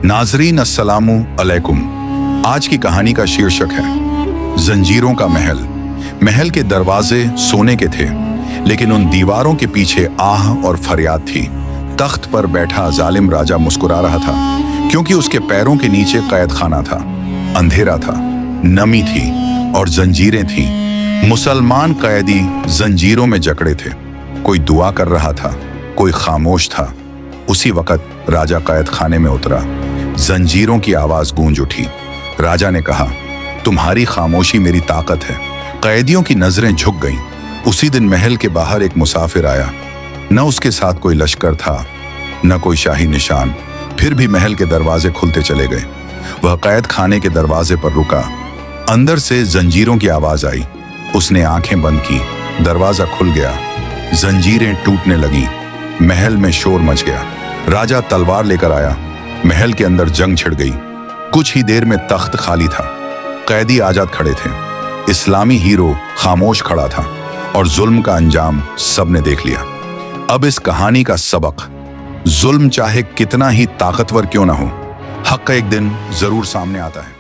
नाजरीन अस्सलामु अलैकुम। आज की कहानी का शीर्षक है जंजीरों का महल। महल के दरवाजे सोने के थे, लेकिन उन दीवारों के पीछे आह और फरियाद थी। तख्त पर बैठा जालिम राजा मुस्कुरा रहा था, क्योंकि उसके पैरों के नीचे कैद खाना था। अंधेरा था, नमी थी और जंजीरें थीं। मुसलमान कैदी जंजीरों में जकड़े थे। कोई दुआ कर रहा था, कोई खामोश था। उसी वक्त राजा कैद खाने में उतरा। जंजीरों की आवाज गूंज उठी। राजा ने कहा, तुम्हारी खामोशी मेरी ताकत है। कैदियों की नजरें झुक गईं। उसी दिन महल के बाहर एक मुसाफिर आया। न उसके साथ कोई लश्कर था, न कोई शाही निशान। फिर भी महल के दरवाजे खुलते चले गए। वह कैद खाने के दरवाजे पर रुका। अंदर से जंजीरों की आवाज आई। उसने आंखें बंद की। दरवाजा खुल गया। जंजीरें टूटने लगीं। महल में शोर मच गया। राजा तलवार लेकर आया। महल के अंदर जंग छिड़ गई। कुछ ही देर में तख्त खाली था। कैदी आजाद खड़े थे। इस्लामी हीरो खामोश खड़ा था और जुल्म का अंजाम सबने देख लिया। अब इस कहानी का सबक, जुल्म चाहे कितना ही ताकतवर क्यों ना हो, हक एक दिन जरूर सामने आता है।